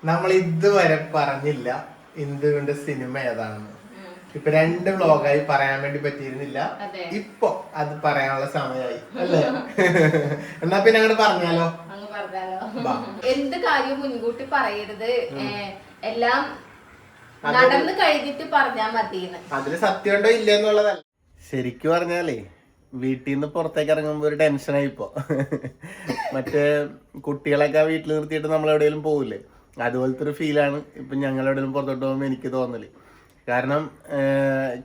നമ്മൾ ഇതുവരെ പറഞ്ഞില്ല ഇന്ദുവിന്റെ സിനിമ ഏതാണെന്ന്. ഇപ്പൊ 2 വ്ലോഗായി പറയാൻ വേണ്ടി പറ്റിയിരുന്നില്ല. ഇപ്പൊ അത് പറയാനുള്ള സമയമായി അല്ലേ? എന്നാ പിന്നെ അങ്ങോട്ട് പറഞ്ഞാലോ? എന്ത് കാര്യം മുൻകൂട്ടി പറയരുത്, എല്ലാം നടന്നു കഴിഞ്ഞിട്ട് പറഞ്ഞാ മതിയെന്ന്. അതില് സത്യമുണ്ടോ ഇല്ലെന്നുള്ളതല്ല. ശരിക്കും പറഞ്ഞാലേ വീട്ടിൽ നിന്ന് പുറത്തേക്ക് ഇറങ്ങുമ്പോ ഒരു ടെൻഷനായി ഇപ്പൊ. മറ്റേ കുട്ടികളൊക്കെ വീട്ടിൽ നിർത്തിയിട്ട് നമ്മൾ എവിടെയെങ്കിലും പോകില്ലേ, അതുപോലത്തെ ഒരു ഫീലാണ് ഇപ്പൊ ഞങ്ങൾ എവിടെയെങ്കിലും പുറത്തോട്ട് പോകുമ്പോൾ എനിക്ക് തോന്നല്. കാരണം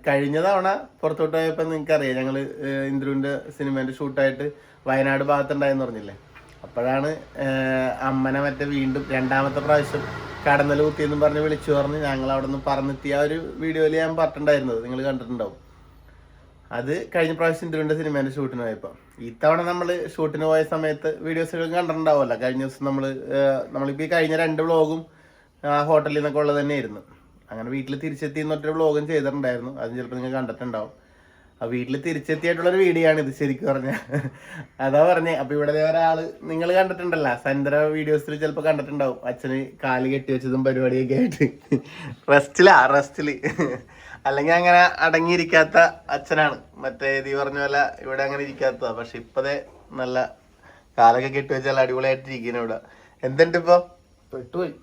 കഴിഞ്ഞ തവണ പുറത്തോട്ട് പോയപ്പോ നിങ്ങൾക്കറിയാം, ഞങ്ങള് ഇന്ദ്രുവിന്റെ സിനിമേന്റെ ഷൂട്ടായിട്ട് വയനാട് ഭാഗത്തുണ്ടായെന്ന് പറഞ്ഞില്ലേ. അപ്പോഴാണ് അമ്മനെ മറ്റേ വീണ്ടും 2ാമത്തെ പ്രാവശ്യം കടന്നൽ കുത്തിയെന്നും പറഞ്ഞ് വിളിച്ചു പറഞ്ഞ് ഞങ്ങൾ അവിടെ നിന്ന് പറന്നെത്തിയ ഒരു വീഡിയോയിൽ ഞാൻ പറഞ്ഞിട്ടുണ്ടായിരുന്നത് നിങ്ങൾ കണ്ടിട്ടുണ്ടാവും. അത് കഴിഞ്ഞ പ്രാവശ്യം ഇന്ദ്രുവിന്റെ സിനിമേന്റെ ഷൂട്ടിന് പോയപ്പോൾ. ഇത്തവണ നമ്മൾ ഷൂട്ടിന് പോയ സമയത്ത് വീഡിയോസുകൾ കണ്ടിട്ടുണ്ടാവുമല്ലോ. കഴിഞ്ഞ ദിവസം നമ്മളിപ്പോൾ ഈ കഴിഞ്ഞ 2 വ്ളോഗും ഹോട്ടലിൽ നിന്നൊക്കെ ഉള്ളത് തന്നെയായിരുന്നു. അങ്ങനെ വീട്ടിൽ തിരിച്ചെത്തി എന്നൊരു വ്ളോഗും ചെയ്തിട്ടുണ്ടായിരുന്നു. അത് ചിലപ്പോൾ നിങ്ങൾ കണ്ടിട്ടുണ്ടാവും. ആ വീട്ടിൽ തിരിച്ചെത്തിയായിട്ടുള്ളൊരു വീഡിയോ ആണ് ഇത് ശരിക്കും പറഞ്ഞാൽ. അതാ പറഞ്ഞേ. അപ്പൊ ഇവിടെ ഒരാള് നിങ്ങൾ കണ്ടിട്ടുണ്ടല്ലോ, സന്ദ്ര വീഡിയോസിൽ ചിലപ്പോൾ കണ്ടിട്ടുണ്ടാവും. അച്ഛന് കാല് കെട്ടി വെച്ചതും പരിപാടിയൊക്കെ ആയിട്ട് റെസ്റ്റില് അല്ലെങ്കിൽ അങ്ങനെ അടങ്ങിയിരിക്കാത്ത അച്ഛനാണ്. മറ്റേ ഇത് പറഞ്ഞ പോലെ ഇവിടെ അങ്ങനെ ഇരിക്കാത്തതാ. പക്ഷെ ഇപ്പതേ നല്ല കാലൊക്കെ കെട്ടി വെച്ചാൽ അടിപൊളിയായിട്ട് ഇരിക്കുന്നു ഇവിടെ. എന്തുണ്ട് ഇപ്പൊ? പെട്ടുപോയി.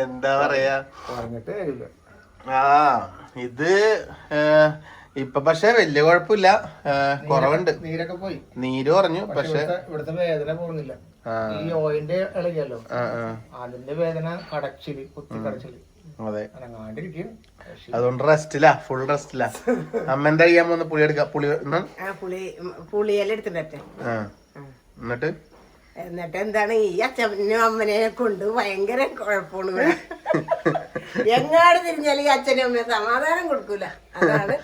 എന്താ പറയാ, ഇത് ഇപ്പൊ പക്ഷെ വലിയ കുഴപ്പമില്ല, കുറവുണ്ട്. നീരൊക്കെ പോയി, നീര് കുറഞ്ഞു. പക്ഷെ ഇവിടുത്തെ വേദന പോകുന്നില്ല. ഈ ഓയിന്റെ ഇളകിയല്ലോ, അതിന്റെ വേദന കടച്ചില്, കുത്തി കടച്ചില്. അതെ, അതുകൊണ്ട് ഫുൾ റെസ്റ്റില്ല. അമ്മ എന്താ ചെയ്യാൻ പോകുന്ന? പുളി എടുക്കാം. പുളിയെല്ലാം എടുത്തിട്ടെ. എന്നിട്ട് എന്താണ് ഈ അച്ഛനും അമ്മനെ കൊണ്ട് ഭയങ്കര കുഴപ്പമാണ്. എങ്ങാട് തിരിഞ്ഞാലും ഈ അച്ഛനും അമ്മയെ സമാധാനം കൊടുക്കൂല. അതാണ്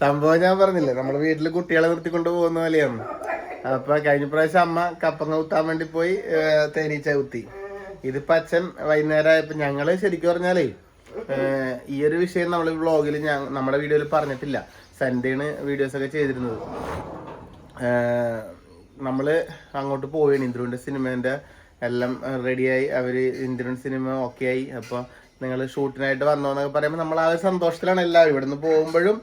സംഭവം. ഞാൻ പറഞ്ഞില്ലേ, നമ്മള് വീട്ടില് കുട്ടികളെ നിർത്തിക്കൊണ്ട് പോകുന്ന പോലെയാണ്. അപ്പൊ കഴിഞ്ഞ പ്രാവശ്യം അമ്മ കപ്പങ്ങ കുത്താൻ വേണ്ടി പോയി തേനീച്ച കുത്തി. ഇതിപ്പോ അച്ഛൻ വൈകുന്നേരം ആയപ്പോ ഞങ്ങള് ശരിക്കും പറഞ്ഞാലേ ഈ ഒരു വിഷയം നമ്മൾ വ്ളോഗിൽ നമ്മുടെ വീഡിയോയിൽ പറഞ്ഞിട്ടില്ല. സൺഡേണ് വീഡിയോസ് ഒക്കെ ചെയ്തിരുന്നത്. നമ്മള് അങ്ങോട്ട് പോവുകയാണ്. ഇന്ദ്രുവിന്റെ സിനിമേന്റെ എല്ലാം റെഡിയായി. അവര് ഇന്ദ്രൻ സിനിമ ഓക്കെ ആയി. അപ്പൊ നിങ്ങൾ ഷൂട്ടിനായിട്ട് വന്നോന്നൊക്കെ പറയുമ്പോൾ നമ്മൾ ആ ഒരു സന്തോഷത്തിലാണ് എല്ലാവരും. ഇവിടുന്ന് പോകുമ്പോഴും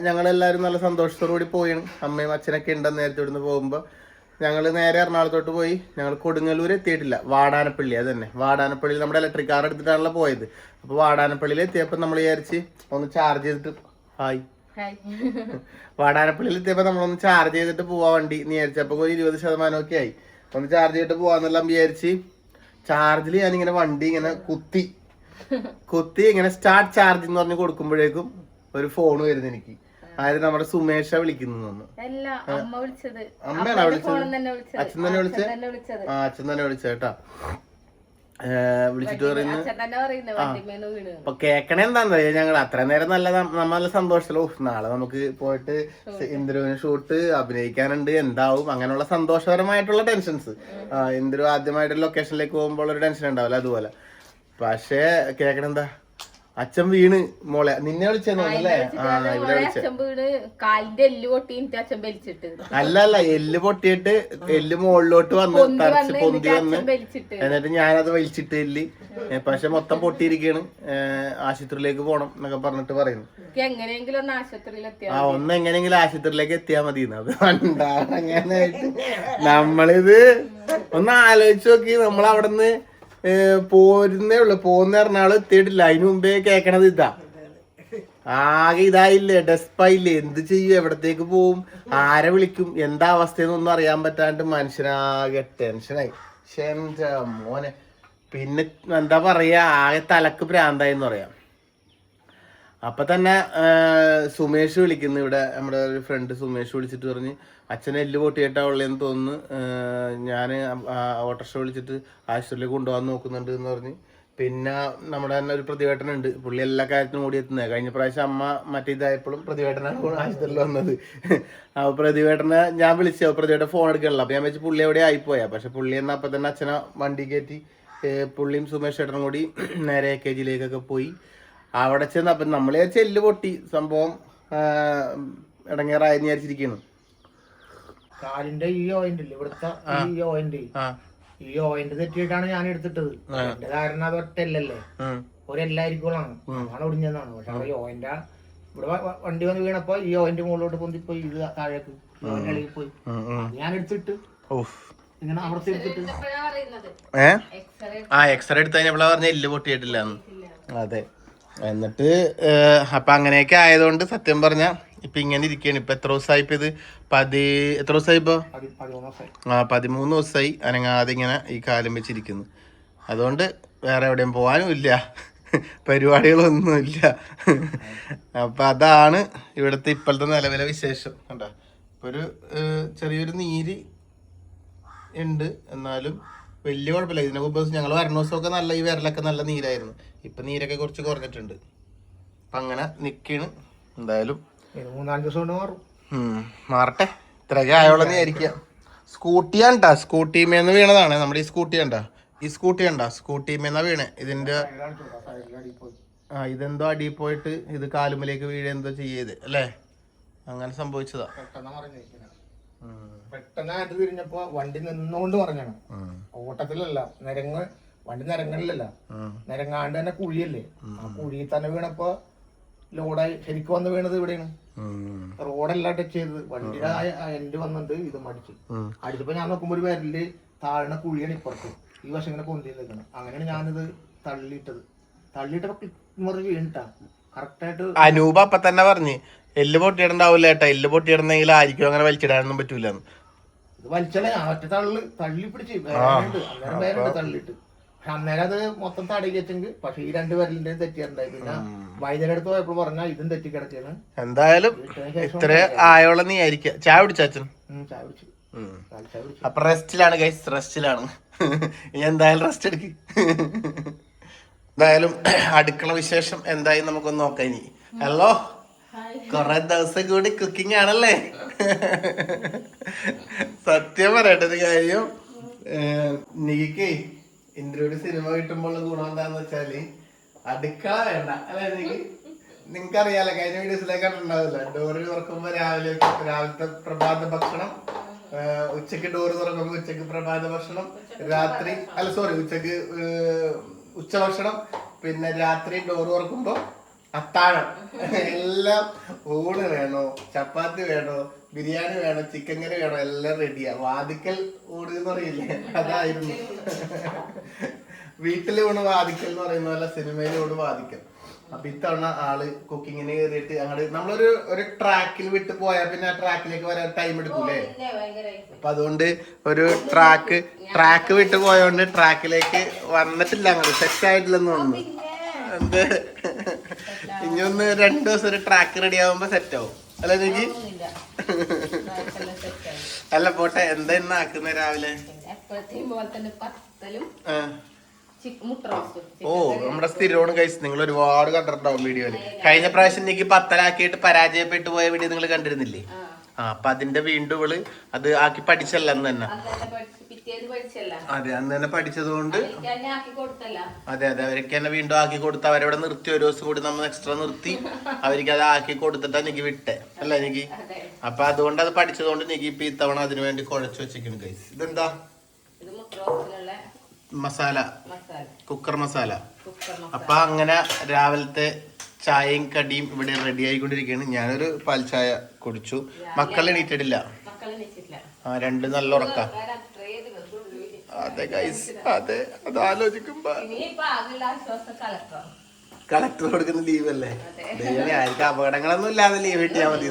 ഞങ്ങളെല്ലാവരും നല്ല സന്തോഷത്തോടു കൂടി പോയാണ്. അമ്മയും അച്ഛനൊക്കെ ഉണ്ടെന്ന് നേരത്തെ ഇവിടുന്ന് പോകുമ്പോൾ ഞങ്ങൾ നേരെ എറണാകുളത്തോട്ട് പോയി. ഞങ്ങൾ കൊടുങ്ങല്ലൂർ എത്തിയിട്ടില്ല, വാടാനപ്പള്ളി. അത് തന്നെ, വാടാനപ്പള്ളിയിൽ നമ്മുടെ ഇലക്ട്രിക് കാർ എടുത്തിട്ടാണല്ലോ പോയത്. അപ്പോൾ വാടാനപ്പള്ളിയിൽ എത്തിയപ്പോൾ നമ്മൾ വിചാരിച്ച് ഒന്ന് ചാർജ് ചെയ്തിട്ട് വാടാനപ്പള്ളിയിൽ എത്തിയപ്പോൾ നമ്മളൊന്ന് ചാർജ് ചെയ്തിട്ട് പോവാ വണ്ടി എന്ന് വിചാരിച്ചപ്പോൾ ഒരു 20% ആയി. ഒന്ന് ചാർജ് ചെയ്തിട്ട് പോവാന്നെല്ലാം വിചാരിച്ച് ചാർജിൽ ഞാനിങ്ങനെ വണ്ടി ഇങ്ങനെ കുത്തി ഇങ്ങനെ സ്റ്റാർട്ട് ചാർജ് എന്ന് പറഞ്ഞ് കൊടുക്കുമ്പോഴേക്കും ഒരു ഫോൺ വരുന്നു എനിക്ക്. ആയത് നമ്മുടെ സുമേഷ വിളിക്കുന്നു. അമ്മയാണോ വിളിച്ചത്? അച്ഛൻ തന്നെ വിളിച്ചത്? അച്ഛൻ തന്നെ വിളിച്ചത് കേട്ടാ. വിളിച്ചിട്ട് പറയുന്നു അപ്പൊ കേക്കണേ എന്താന്ന് പറയാ, ഞങ്ങൾ അത്ര നേരം നല്ല സന്തോഷത്തിലോ നാളെ നമുക്ക് പോയിട്ട് ഇന്ദ്രുവിന് ഷൂട്ട് അഭിനയിക്കാനുണ്ട്, എന്താവും, അങ്ങനെയുള്ള സന്തോഷകരമായിട്ടുള്ള ടെൻഷൻസ്. ഇന്ദ്രു ആദ്യമായിട്ട് ലൊക്കേഷനിലേക്ക് പോകുമ്പോൾ ഒരു ടെൻഷൻ ഉണ്ടാവില്ല, അതുപോലെ. പക്ഷേ കേക്കണെന്താ, അച്ഛൻ വീണ് മോളെ നിന്നെ വിളിച്ചല്ലേ? അല്ല എല്ല് പൊട്ടിയിട്ട് എല്ല് മുകളിലോട്ട് വന്ന് തറച്ച് പൊന്തി വന്ന്, എന്നിട്ട് ഞാനത് വലിച്ചിട്ട് എല്ല് പക്ഷെ മൊത്തം പൊട്ടിയിരിക്കാണ്. ആശുപത്രിയിലേക്ക് പോണം എന്നൊക്കെ പറഞ്ഞിട്ട് പറയുന്നു. ഒന്ന് എങ്ങനെയെങ്കിലും ആശുപത്രിയിലേക്ക് എത്തിയാ മതി. അത് അങ്ങനായിട്ട് നമ്മളിത് ഒന്ന് ആലോചിച്ച് നോക്കി. നമ്മളവിടുന്ന് പോരുന്നേ ഉള്ളു, പോകുന്ന എറണാകുളം എത്തിയിട്ടില്ല. അതിന് മുമ്പേ കേക്കണത് ഇതാ. ആകെ ഇതായില്ലേ, ഡെസ്പായില്ലേ, എന്ത് ചെയ്യും, എവിടത്തേക്ക് പോവും, ആരെ വിളിക്കും, എന്താ അവസ്ഥയെന്നൊന്നും അറിയാൻ പറ്റാണ്ട് മനുഷ്യനാകെ ടെൻഷനായി. മോനെ പിന്നെ എന്താ പറയാ, ആകെ തലക്ക് ഭ്രാന്തായെന്ന് പറയാം. അപ്പൊ തന്നെ സുമേഷ് വിളിക്കുന്നു. ഇവിടെ നമ്മുടെ ഒരു ഫ്രണ്ട് സുമേഷ് വിളിച്ചിട്ട് പറഞ്ഞ് അച്ഛനെ എല്ല് പൊട്ടിയിട്ടാ ഉള്ളതെന്ന് തോന്നുന്നു, ഞാൻ ഓട്ടോറിക്ഷ വിളിച്ചിട്ട് ആശുപത്രിയിലേക്ക് കൊണ്ടുപോകാൻ നോക്കുന്നുണ്ട് എന്ന് പറഞ്ഞ്. പിന്നെ നമ്മുടെ തന്നെ ഒരു പ്രതിവേട്ടനുണ്ട്, പുള്ളി എല്ലാ കാര്യത്തിനും ഓടി എത്തുന്നത്. കഴിഞ്ഞ പ്രാവശ്യം അമ്മ മറ്റേ ഇതായപ്പോഴും പ്രതിവേട്ടനാണ് ആശുപത്രിയിൽ വന്നത്. അപ്പോൾ പ്രതിവേട്ടനെ ഞാൻ വിളിച്ചു, പ്രതിവേട്ടൻ ഫോൺ എടുക്കണല്ലോ. അപ്പോൾ ഞാൻ വെച്ച് പുള്ളി എവിടെ ആയിപ്പോയാ. പക്ഷെ പുള്ളി എന്നാൽ അപ്പം തന്നെ അച്ഛനെ വണ്ടി കയറ്റി പുള്ളിയും സുമേഷ് ചേട്ടനും കൂടി നേരെ AKGയിലേക്കൊക്കെ പോയി. അവിടെ ചെന്ന് അപ്പം നമ്മൾ ചെല്ല് പൊട്ടി സംഭവം ഇടങ്ങേറായെന്ന് വിചാരിച്ചിരിക്കുന്നു. കാലിന്റെ ഈ ഓയിന്റ് ഇല്ലേ ഇവിടുത്തെ ഈ ഓയിന്റ് ഈ ഓയിന്റ് തെറ്റിയിട്ടാണ് ഞാൻ എടുത്തിട്ടത്. എന്റെ കാരണം അത് ഒറ്റല്ലേ, ഒരെല്ലായിരിക്കുമാണ് അതാണ് ഒടിഞ്ഞതാണ്. പക്ഷെ അവിടെ ഓയിന്റെ ഇവിടെ വണ്ടി വന്ന് വീണപ്പോ ഈ ഓയിന്റ് മുകളിലോട്ട് പൊന്തിപ്പോയി, ഇത് താഴേക്ക് ഇളകി പോയി. ഞാൻ എടുത്തിട്ട് ഇങ്ങനെ അമർത്തി എടുത്തിട്ട് എക്സ്റേ എടുത്ത് കഴിഞ്ഞപ്പോഴാ പറഞ്ഞ എല്ല് പൊട്ടിയിട്ടില്ല. അതെ, എന്നിട്ട് അപ്പൊ അങ്ങനെയൊക്കെ ആയതുകൊണ്ട് സത്യം പറഞ്ഞ ഇപ്പൊ ഇങ്ങനെ ഇരിക്കുകയാണ്. ഇപ്പൊ എത്ര ദിവസമായി ഇപ്പൊ ഇത്? എത്ര ദിവസമായി ഇപ്പൊ? 13 ദിവസമായി അനങ്ങാതെ ഇങ്ങനെ ഈ കാലം വെച്ചിരിക്കുന്നു. അതുകൊണ്ട് വേറെ എവിടെയും പോകാനും ഇല്ല, പരിപാടികളൊന്നുമില്ല. അപ്പൊ അതാണ് ഇവിടുത്തെ ഇപ്പോഴത്തെ നിലവിലെ വിശേഷം. കണ്ടോ, ഇപ്പൊ ഒരു ചെറിയൊരു നീര് ഉണ്ട്, എന്നാലും വലിയ കുഴപ്പമില്ല. ഇതിനെ മുമ്പ് ഞങ്ങൾ വരുന്ന ദിവസമൊക്കെ നല്ല ഈ വിരലൊക്കെ നല്ല നീരായിരുന്നു. ഇപ്പൊ നീരൊക്കെ കുറച്ച് കുറഞ്ഞിട്ടുണ്ട്. അപ്പൊ അങ്ങനെ നിക്കാണ്. എന്തായാലും 3-4 ദിവസം കൊണ്ട് മാറും. മാറട്ടെ, ഇത്രയൊക്കെ ആയോളം നീ ആയിരിക്കാം. സ്കൂട്ടിയാണ്ടാ, സ്കൂട്ടിമേന്ന് വീണതാണ്. നമ്മുടെ ഈ സ്കൂട്ടി കണ്ടാ, ഈ സ്കൂട്ടി കണ്ടാ, സ്കൂട്ടിമേന്നാ വീണേ. ഇതിന്റെ ഇതെന്തോ അടിയിൽ പോയിട്ട് ഇത് കാലുമലേക്ക് വീഴ എന്തോ ചെയ്യത് അല്ലേ, അങ്ങനെ സംഭവിച്ചതാ. പെട്ടെന്നായിട്ട് തിരിഞ്ഞപ്പോ വണ്ടി നിന്നുകൊണ്ട് പറഞ്ഞാണ്, ഓട്ടത്തിലല്ല, വണ്ടി നിരങ്ങളിലല്ല, നിരങ്ങാണ്ട് തന്നെ കുഴിയല്ലേ, ആ കുഴിയിൽ തന്നെ വീണപ്പോ ലോഡായി ശരിക്കും വന്ന് വീണത് ഇവിടെയാണ്. റോഡെല്ലാം ടച്ച് ചെയ്തത്, വണ്ടിയുടെ എൻഡ് വന്നിട്ട് ഇത് അടിച്ചപ്പോ ഞാൻ നോക്കുമ്പോ ഒരു വിരലില് താഴ്ന്ന കുഴിയാണ് ഇപ്പുറത്ത്, ഈ വശം ഇങ്ങനെ പൊന്തി നിൽക്കണം. അങ്ങനെയാണ് ഞാനിത് തള്ളിയിട്ടപ്പോ വീണിട്ടാ കറക്റ്റായിട്ട്. അനൂപ അപ്പൊ തന്നെ പറഞ്ഞ് എല്ല് പൊട്ടിയിടണ്ടാവൂല ഏട്ടാ, എല്ല് പൊട്ടിയിടണമെങ്കിൽ ആയിരിക്കും അങ്ങനെ വലിച്ചിടാനൊന്നും പറ്റൂല. ഇത് വലിച്ചല്ലേ, ഒറ്റ തള്ളി പിടിച്ച് അന്നേരം വേറെ തള്ളിയിട്ട്. പക്ഷെ അന്നേരം അത് മൊത്തം തടയി വെച്ചെങ്കിൽ, പക്ഷെ ഈ 2 വിരലിന്റെ തെറ്റിയിട്ടുണ്ടായി. പിന്നെ വൈദ്യുതി അടുത്ത് പോയപ്പോ പറഞ്ഞാൽ ഇതും തെറ്റി കിടക്കാണ്. എന്തായാലും ഇത്ര ആയോളം നീ ആയിരിക്കാം. ചായ പിടിച്ചാച്ചൻ? ചായ പിടിച്ചു. അപ്പൊ റെസ്റ്റിലാണ് ഗൈസ്, റെസ്റ്റിലാണ്. ഇനി എന്തായാലും റെസ്റ്റ് എടുക്ക്. എന്തായാലും അടുക്കള വിശേഷം എന്തായാലും നമുക്കൊന്ന് നോക്കാം ഇനി. ഹലോ, കൊറേ ദിവസം കൂടി കുക്കിംഗ് ആണല്ലേ. സത്യം പറയട്ടെ കാര്യം, നിക്ക് ഇന്ത്യയുടെ സിനിമ കിട്ടുമ്പോൾ ഗുണം എന്താന്ന് വെച്ചാല് അടുക്കള വേണ്ട അല്ലെ. നിങ്ങൾക്കറിയാലോ, കഴിഞ്ഞ വീഡിയോസിലേക്ക് കണ്ടിട്ടുണ്ടാവില്ല, ഡോറ് തുറക്കുമ്പോ രാവിലത്തെ പ്രഭാത ഭക്ഷണം, ഉച്ചക്ക് ഡോറ് തുറക്കുമ്പോ ഉച്ചക്ക് പ്രഭാത ഭക്ഷണം, രാത്രി ഉച്ചക്ക് ഉച്ചഭക്ഷണം, പിന്നെ രാത്രി ഡോറ് തുറക്കുമ്പോ അത്താഴം. എല്ലാം ഊണ് വേണോ, ചപ്പാത്തി വേണോ, ബിരിയാണി വേണോ, ചിക്കൻ കറി വേണോ, എല്ലാം റെഡിയാ. വാതിക്കൽ ഊണ് എന്ന് പറയില്ലേ, അതായിരുന്നു. വീട്ടിലെ ഊണ് വാതിക്കൽ എന്ന് പറയുന്ന പോലെ സിനിമയിലെ ഊണ് വാതിക്കൽ. അപ്പൊ ഇത്തവണ ആള് കുക്കിങ്ങിന് കയറിയിട്ട് അങ്ങോട്ട് നമ്മളൊരു ട്രാക്കിൽ വിട്ട് പോയാൽ പിന്നെ ആ ട്രാക്കിലേക്ക് വരാൻ ടൈം എടുക്കൂലേ. അപ്പൊ അതുകൊണ്ട് ഒരു ട്രാക്ക് വിട്ട് പോയോണ്ട് ട്രാക്കിലേക്ക് വന്നിട്ടില്ല, അങ്ങോട്ട് സെറ്റ് ആയിട്ടില്ലെന്ന് തോന്നുന്നു. എന്ത് ഇനി ഒന്ന് 2 ദിവസം ഒരു ട്രാക്ക് റെഡി ആവുമ്പോ സെറ്റ് ആവും അല്ല എനിക്ക്. അല്ല പോട്ടെ, എന്താ ഇന്ന് ആക്കുന്ന രാവിലെ? ഓ, നമ്മുടെ സ്ഥിരമാണ് ഗൈസ്, നിങ്ങൾ ഒരുപാട് കണ്ടിട്ടുണ്ടാവും വീഡിയോയില്. കഴിഞ്ഞ പ്രാവശ്യം എനിക്ക് 10 പരാജയപ്പെട്ടു പോയ വീഡിയോ നിങ്ങൾ കണ്ടിരുന്നില്ലേ? അപ്പൊ അതിന്റെ വീണ്ടും ഇവള് അത് ആക്കി പഠിച്ചല്ല അന്ന് തന്നെ. അതെ, അന്ന് തന്നെ പഠിച്ചത് കൊണ്ട് അതെ അവർക്ക് തന്നെ വീണ്ടും ആക്കി കൊടുത്ത് അവരവിടെ നിർത്തി. ഒരു ദിവസം കൂടി നമ്മൾ എക്സ്ട്രാ നിർത്തി അവർക്ക് അത് ആക്കി കൊടുത്തിട്ടാ എനിക്ക് വിട്ടെ അല്ല എനിക്ക്. അപ്പൊ അതുകൊണ്ട് അത് പഠിച്ചതുകൊണ്ട് എനിക്ക് ഇപ്പൊ ഇത്തവണ അതിനു വേണ്ടി കുഴച്ചു വെച്ചിരിക്കുന്നു ഗൈസ്. ഇതെന്താ? മസാല, കുക്കർ മസാല. അപ്പൊ അങ്ങനെ രാവിലത്തെ ചായയും കടിയും ഇവിടെ റെഡി ആയിക്കൊണ്ടിരിക്കുകയാണ്. ഞാനൊരു പാൽ ചായ കുടിച്ചു. മക്കൾ എണീറ്റിട്ടില്ല, 2 നല്ല ഉറക്ക. അതെ ഗൈസ്, അതെ, അത് ആലോചിക്കുമ്പോ കളക്ടർ കൊടുക്കുന്ന ലീവ് അല്ലേ. ദൈവമേ, ആർക്കും അപകടങ്ങളൊന്നും ഇല്ലാതെ ലീവ് കിട്ടിയാൽ മതി.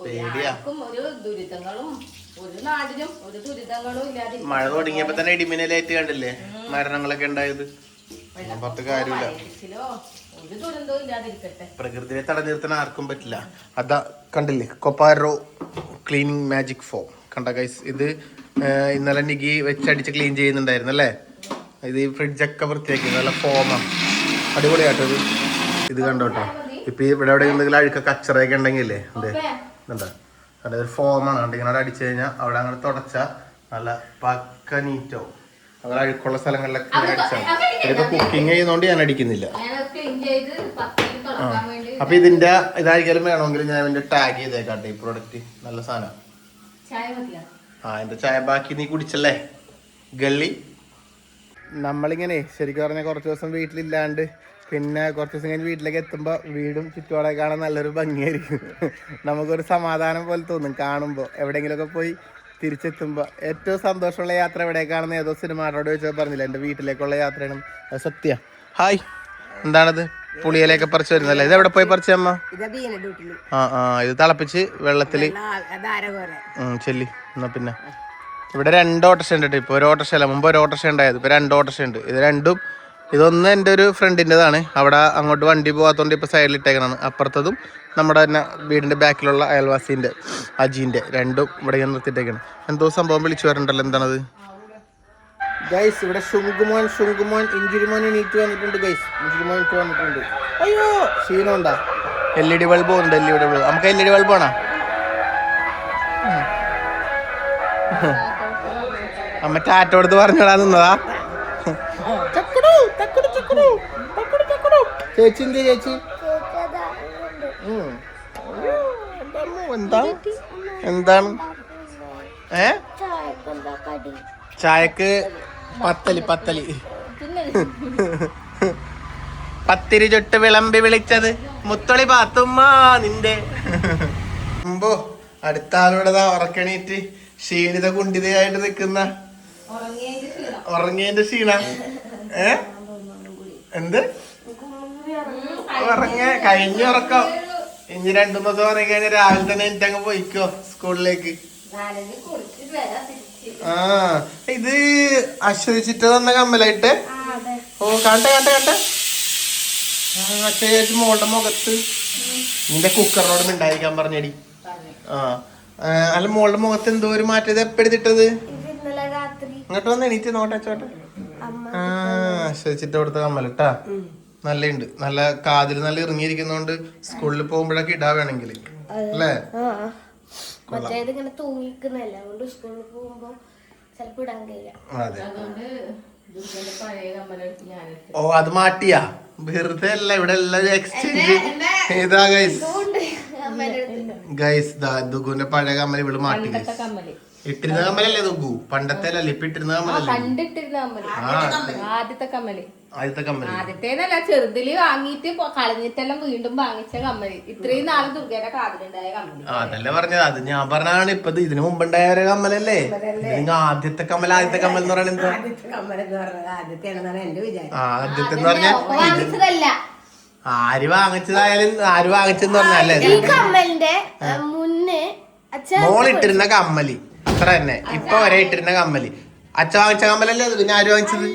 പേടിയാ, മഴ തുടങ്ങിയപ്പോ തന്നെ ഇടിമിന്നലേറ്റ് കണ്ടില്ലേ മരണങ്ങളൊക്കെ ഉണ്ടായത്. പത്ത് കാര്യമില്ല, പ്രകൃതിയെ തടഞ്ഞു നിർത്താൻ ആർക്കും പറ്റില്ല. അതാ കണ്ടില്ലേ, കൊപ്പാരോ ക്ലീനിങ് മാജിക് ഫോം കണ്ട ഗൈസ്. ഇത് ഇന്നലെ നികി വെച്ചടിച്ച് ക്ലീൻ ചെയ്യുന്നുണ്ടായിരുന്നു അല്ലേ. ഇത് ഈ ഫ്രിഡ്ജൊക്കെ വൃത്തിയാക്കി നല്ല ഫോമാണ്, അടിപൊളിയായിട്ടത്. ഇത് കണ്ടോട്ടോ, ഇപ്പൊ ഇവിടെ എവിടെ എന്തെങ്കിലും അഴുക്ക കച്ചറയൊക്കെ ഉണ്ടെങ്കിലേ അതെ എന്താ ഒരു ഫോമാണ്. കണ്ട് ഇങ്ങനെ അടിച്ചു കഴിഞ്ഞാൽ അവിടെ അങ്ങനെ തുടച്ചാൽ നല്ല പക്ക നീറ്റാവും. അങ്ങനെ അഴുക്കുള്ള സ്ഥലങ്ങളിലൊക്കെ ഇങ്ങനെ അടിച്ചാൽ. ഇതിപ്പോ കുക്കിംഗ് ചെയ്യുന്നോണ്ട് ഞാൻ അടിക്കുന്നില്ല. അപ്പൊ ഇതിന്റെ ഇതായിരിക്കും വേണമെങ്കിൽ ഞാൻ ഇതിന്റെ ടാഗ് ചെയ്തേക്കാട്ടെ. ഈ പ്രൊഡക്റ്റ് നല്ല സാധനം. ചായ മതിയോ? എന്റെ ചായ ബാക്കി നീ കുടിച്ചല്ലേ ഗള്ളി. നമ്മളിങ്ങനെ ശരിക്കും പറഞ്ഞാൽ കുറച്ച് ദിവസം വീട്ടിലില്ലാണ്ട് പിന്നെ കുറച്ച് ദിവസം കഴിഞ്ഞ് വീട്ടിലേക്ക് എത്തുമ്പോൾ വീടും ചുറ്റുപാടൊക്കെ കാണാൻ നല്ലൊരു ഭംഗിയായിരിക്കും. നമുക്കൊരു സമാധാനം പോലെ തോന്നും കാണുമ്പോൾ. എവിടെയെങ്കിലുമൊക്കെ പോയി തിരിച്ചെത്തുമ്പോൾ ഏറ്റവും സന്തോഷമുള്ള യാത്ര എവിടേക്കാണെന്ന് ഏതോ സിനിമാരോട് ചോദിച്ചാൽ പറഞ്ഞില്ല, എൻ്റെ വീട്ടിലേക്കുള്ള യാത്രയാണ്. അത് സത്യ. ഹായ്, എന്താണത്? പുളിയിലൊക്കെ പറിച്ചു വരുന്നല്ലേ? ഇത് എവിടെ പോയി പറിച്ച അമ്മ? ഇത് തിളപ്പിച്ച് വെള്ളത്തില് ചെല്ലി. എന്നാ പിന്നെ ഇവിടെ 2 ഓട്ടോറിക്ഷ ഉണ്ട്. ഇപ്പൊ ഒരു ഓട്ടോറിക്ഷ അല്ല, മുമ്പ് ഒരു ഓട്ടോറിക്ഷ ഉണ്ടായത്, ഇപ്പൊ 2 ഓട്ടോറിക്ഷ ഉണ്ട്. ഇത് രണ്ടും, ഇതൊന്ന് എൻ്റെ ഒരു ഫ്രണ്ടിൻ്റെതാണ്. അവിടെ അങ്ങോട്ട് വണ്ടി പോകാത്തോണ്ട് ഇപ്പൊ സൈഡിൽ ഇട്ടേക്കണം. അപ്പുറത്തതും നമ്മുടെ തന്നെ വീടിന്റെ ബാക്കിലുള്ള അയൽവാസിന്റെ അജീന്റെ, രണ്ടും ഇവിടെ ഇങ്ങനെ നിർത്തിയിട്ടേക്കാണ്. എന്തോ സംഭവം വിളിച്ചു വരണ്ടല്ലോ, എന്താണത് ഗൈസ്? ഇവിടെ ശുങ്കുമോൻ ഇഞ്ചിരിമോൻ എണീറ്റ് വന്നിട്ടുണ്ട് ഗൈസ്. ഇഞ്ചിരിമോൻ എനിക്ക് വന്നിട്ടുണ്ട്. അയ്യോ, ക്ഷീണം ഉണ്ടാ? LED ബൾബ് ഉണ്ട്. LED ബൾബ് നമുക്ക് LED ബൾബ് വേണം. അമ്മ ടാറ്റ കൊടുത്ത് പറഞ്ഞോടാ നിന്നതാ. ചേച്ചി എന്ത് ചേച്ചി? എന്താണ് ചായക്ക്? പത്തലി പത്തിരി ചുട്ട് വിളമ്പി വിളിച്ചത് മുത്തൊളി പാത്തുമ്മ നിന്റെ. മുമ്പോ അടുത്ത ആളുടെ ഉറക്കണീറ്റ് ക്ഷീണിത കുണ്ടിതയായിട്ട് നിൽക്കുന്ന ഉറങ്ങിയതിന്റെ ക്ഷീണ. എന്ത് കഴിഞ്ഞ ഉറക്കം? ഇനി 2 ദിവസം ഉറങ്ങി കഴിഞ്ഞാൽ രാവിലെ തന്നെ എനിക്കങ്ങ് പോയിക്കോ സ്കൂളിലേക്ക്. ഇത് അശ്വസിച്ചിട്ട് തന്ന കമ്മലായിട്ട്. ഓ, കണ്ടേ മറ്റേ മോളുടെ മുഖത്ത് നിന്റെ കുക്കറിനോട് മിണ്ടായിരിക്കാൻ പറഞ്ഞടി. അല്ല, മോളുടെ മുഖത്ത് എന്തോ ഒരു മാറ്റം. എപ്പോഴത്തിട്ടത്? ഇങ്ങോട്ട് വന്ന് എണീറ്റ് നോട്ടച്ചോട്ടെ. അശ്വസിച്ചിട്ട് കൊടുത്ത കമ്മലിട്ടാ നല്ലുണ്ട്. നല്ല കാതിൽ നല്ല ഇറങ്ങിയിരിക്കുന്നോണ്ട് സ്കൂളിൽ പോകുമ്പോഴൊക്കെ ഇടാ വേണമെങ്കിൽ അല്ലേ? ഓ, അത് മാറ്റിയാ? വെറുതെ അല്ല, ഇവിടെ എല്ലാരും എക്സ്ചേഞ്ച്. ഇതാ ഗൈസ് ദുഗുന്റെ പഴയ കമ്മൽ ഇവിടെ മാറ്റി. ഇട്ടിരുന്ന കമ്മലല്ലേ ദുഗു? പണ്ടത്തെ അല്ലേ, ഇപ്പൊ ഇട്ടിരുന്ന കമ്മലല്ലേ? ആദ്യത്തെ കമ്മല്. ആദ്യത്തേന്നല്ല, ചെറുതില് വാങ്ങിയിട്ട് കളഞ്ഞിട്ടെല്ലാം വീണ്ടും വാങ്ങിച്ച കമ്മല്. ഇത്രയും നാള് ദുർഗയുടെ കാതിലുണ്ടായ കമ്മല്. അതല്ലേ പറഞ്ഞത്. അത് ഞാൻ പറഞ്ഞാണ്. ഇപ്പൊ ഇതിനു മുമ്പുണ്ടായ ഒരു കമ്മലല്ലേ? ആദ്യത്തെ കമ്മൽ എന്ന് പറയുന്നത് ആദ്യത്തെ എന്ന് പറഞ്ഞാൽ വാങ്ങിച്ചതല്ല. ആര് വാങ്ങിച്ചതായാലും ആര് വാങ്ങിച്ചെന്ന് പറഞ്ഞല്ലേ? ഈ കമ്മലിന്റെ മുന്നേ മോളിട്ടിരുന്ന കമ്മലി അത്ര തന്നെ. ഇപ്പൊ വരെ ഇട്ടിരുന്ന കമ്മലി അച്ഛ വാങ്ങിച്ച കമ്മലല്ലേ അത്? പിന്നെ ആര് വാങ്ങിച്ചത്?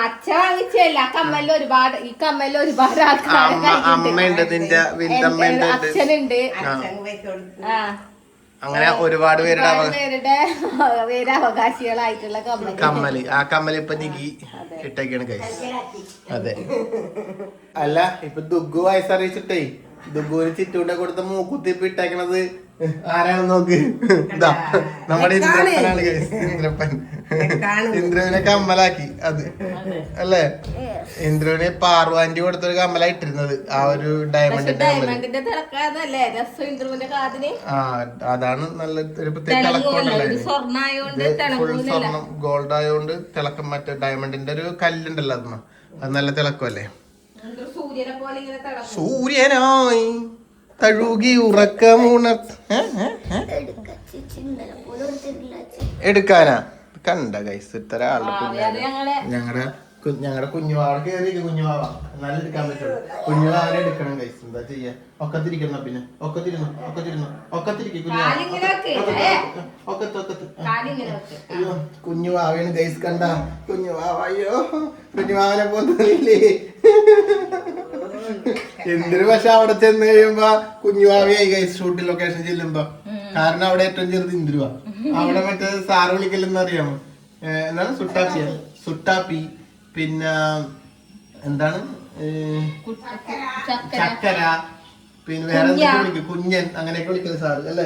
അച്ഛ വാങ്ങിച്ചല്ല. കമ്മലിൽ ഒരുപാട്, ഈ കമ്മലിൽ ഒരുപാട് അമ്മയുണ്ട്, നിന്റെ വലുതമ്മയുണ്ട്, അച്ഛനുണ്ട്. അങ്ങനെ ഒരുപാട് പേരുടെ അവകാശികളായിട്ടുള്ള കമ്മല്. ആ കമ്മല് ഇപ്പൊ നികി ഇട്ടേക്കാണ് ഗൈസ്. അതെ. അല്ല, ഇപ്പൊ ദുഗു വയസ്സറിയിച്ചിട്ടേ ദുഗുവിന് ചിറ്റൂടെ കൊടുത്ത മൂക്കുത്തിപ്പ് ഇട്ടേക്കണത് ആരാണെന്ന് നോക്ക്. ഇതാ നമ്മുടെ ഇന്ദ്രപ്പനാണ് ഗൈസ്. ഇന്ദ്രവിനെ കമ്മലാക്കി. അത് അല്ലേ? ഇന്ദ്രവിന് പാർവാന്റി കൊടുത്തൊരു കമ്മല ഇട്ടിരുന്നത്. ആ ഒരു ഡയമണ്ടിന്റെ അതാണ് നല്ല ഒരു പ്രത്യേക തിളക്കമുണ്ടല്ലോ. ഫുൾ സ്വർണം ഗോൾഡ് ആയോണ്ട് തിളക്കം. മറ്റേ ഡയമണ്ടിന്റെ ഒരു കല്ലുണ്ടല്ലോ, അത് നല്ല തിളക്കമല്ലേ? സൂര്യനായി തഴുകി ഉറക്കമുണർ എടുക്കാനാ കണ്ട ഗൈസ്. ഇത്ര ഞങ്ങളുടെ കുഞ്ഞുവാവ കയറി. കുഞ്ഞുവാവ എന്നാലും എടുക്കാൻ പറ്റുള്ളൂ. കുഞ്ഞുവാവനെ എടുക്കണം ഗൈസ്. എന്താ ചെയ്യാ? ഒക്കത്തിരിക്കണം. പിന്നെ ഒക്കത്തിരിക്കും. അയ്യോ, കുഞ്ഞുവാവയാണ് ഗൈസ്. കണ്ട കുഞ്ഞുവാവ. അയ്യോ, കുഞ്ഞുവാവനെ പോന്നില്ലേ? എന്തിനു? പക്ഷെ അവിടെ ചെന്ന് കഴിയുമ്പോ കുഞ്ഞുവാവിയായി ഗൈസ്. ഷൂട്ടിംഗ് ലൊക്കേഷൻ ചെല്ലുമ്പോ. കാരണം അവിടെ ഏറ്റവും ചെറുത് ഇന്ദ്രുവാ. അവിടെ മറ്റേ സാറ് വിളിക്കലെന്ന് അറിയാമോ? എന്താണ്? സുട്ടാപ്പി. പിന്നെ എന്താണ്? ചക്കര. പിന്നെ വേറെ എന്തൊക്കെ വിളിക്കും? കുഞ്ഞൻ. അങ്ങനെയൊക്കെ വിളിക്കുന്ന സാറ് അല്ലേ?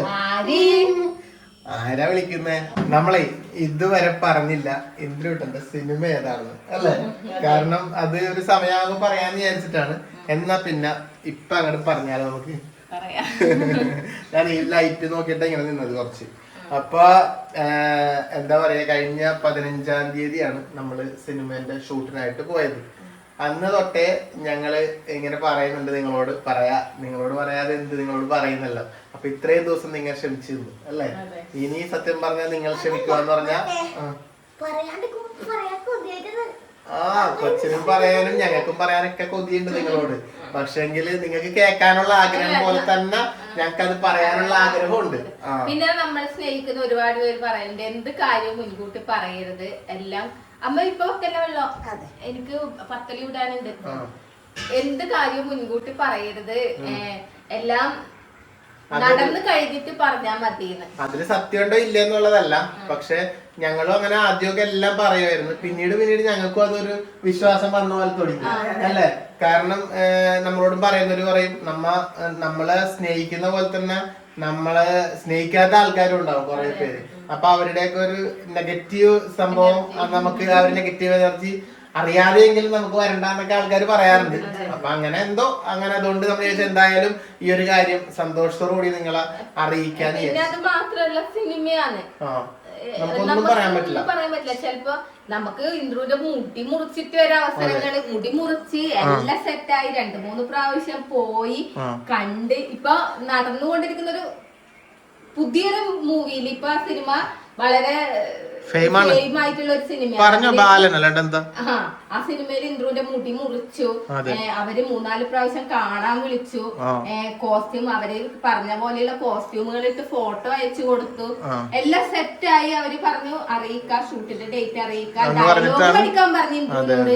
ആരാ വിളിക്കുന്നേ? നമ്മളെ ഇതുവരെ പറഞ്ഞില്ല ഇന്ദ്രുട്ടന്റെ സിനിമ ഏതാണെന്ന് അല്ലേ? കാരണം അത് ഒരു സമയമാകുമ്പോ പറയാന്ന് വിചാരിച്ചിട്ടാണ്. എന്നാ പിന്നെ ഇപ്പൊ അങ്ങോട്ട് പറഞ്ഞാലോ നമുക്ക്? ഞാൻ ഈ ലൈറ്റ് നോക്കിയിട്ട് ഇങ്ങനെ നിന്നത് കുറച്ച്. അപ്പൊ എന്താ പറയാ, കഴിഞ്ഞ 15-ാം തീയതിയാണ് നമ്മള് സിനിമേന്റെ ഷൂട്ടിനായിട്ട് പോയത്. അന്ന് തൊട്ടേ ഞങ്ങള് ഇങ്ങനെ പറയുന്നുണ്ട്, നിങ്ങളോട് പറയാതെ എന്ത് നിങ്ങളോട് പറയുന്നല്ലോ. അപ്പൊ ഇത്രയും ദിവസം നിങ്ങൾ ക്ഷമിച്ചിരുന്നു അല്ലേ? ഇനി സത്യം പറഞ്ഞാൽ നിങ്ങൾ ക്ഷമിക്കുവാന്ന് പറഞ്ഞാ കൊച്ചിനും പറയാനും ഞങ്ങൾക്കും പറയാനൊക്കെ കൊതിയുണ്ട് നിങ്ങളോട്. പക്ഷെങ്കില് നിങ്ങൾക്ക് കേൾക്കാനുള്ള ആഗ്രഹം പോലെ തന്നെ ഞങ്ങൾക്ക് അത് പറയാനുള്ള ആഗ്രഹമുണ്ട്. പിന്നെ നമ്മൾ സ്നേഹിക്കുന്ന ഒരുപാട് പേര് പറയുന്നുണ്ട്, എന്ത് കാര്യവും മുൻകൂട്ടി പറയരുത്, എല്ലാം അമ്മ ഇപ്പൊ തന്നെ വെള്ളോ എനിക്ക് പത്തലി വിടാനുണ്ട്, എന്ത് കാര്യവും മുൻകൂട്ടി പറയരുത്, എല്ലാം നടന്ന് കഴിഞ്ഞിട്ട് പറഞ്ഞാ മതിയെന്ന്. അതില് സത്യമുണ്ടോ ഇല്ലെന്നുള്ളതല്ല, പക്ഷെ ഞങ്ങളും അങ്ങനെ ആദ്യമൊക്കെ എല്ലാം പറയുമായിരുന്നു. പിന്നീട് ഞങ്ങൾക്കും അതൊരു വിശ്വാസം വന്ന പോലെ തുടങ്ങി അല്ലേ? കാരണം നമ്മളോടും പറയുന്നവര് പറയും, നമ്മളെ സ്നേഹിക്കുന്ന പോലെ തന്നെ നമ്മളെ സ്നേഹിക്കാത്ത ആൾക്കാരും ഉണ്ടാവും കുറെ പേര്. അപ്പൊ അവരുടെയൊക്കെ ഒരു നെഗറ്റീവ് സംഭവം, നമുക്ക് ആ ഒരു നെഗറ്റീവ് എനർജി അറിയാതെയെങ്കിലും നമുക്ക് വരണ്ടെന്നൊക്കെ ആൾക്കാർ പറയാറുണ്ട്. അപ്പൊ അങ്ങനെ എന്തോ അങ്ങനെ അതുകൊണ്ട് നമ്മൾ എന്തായാലും ഈ ഒരു കാര്യം സന്തോഷത്തോടുകൂടി നിങ്ങളെ അറിയിക്കാൻ. അത് മാത്രല്ല സിനിമയാണ്, നമുക്കൊന്നും പറയാൻ പറ്റില്ല. ചിലപ്പോ നമുക്ക് ഇന്ദ്രുവിന്റെ മുടി മുറിച്ചിട്ട് ഒരു അവസരങ്ങള്, മുടി മുറിച്ച് എല്ലാം സെറ്റായി 2-3 പ്രാവശ്യം പോയി കണ്ട് ഇപ്പൊ നടന്നുകൊണ്ടിരിക്കുന്ന ഒരു പുതിയൊരു മൂവിയിൽ ഇപ്പൊ ആ സിനിമ വളരെ ഫെയിം ആയിട്ടുള്ള ഒരു സിനിമ. ആ സിനിമയിൽ ഇന്ദ്രുവിന്റെ മുടി മുറിച്ചു, അവര് 3-4 പ്രാവശ്യം കാണാൻ വിളിച്ചു, കോസ്റ്റ്യൂം അവര് പറഞ്ഞ പോലെയുള്ള കോസ്റ്റ്യൂമുകൾ ഇട്ട് ഫോട്ടോ അയച്ചു കൊടുത്തു, എല്ലാം സെറ്റായി. അവര് പറഞ്ഞു അറിയിക്കാം, ഷൂട്ടിന്റെ ഡേറ്റ് അറിയിക്കാം, ഡയലോഗ് പഠിക്കാൻ പറഞ്ഞു ഇന്ദ്രുവിനോട്.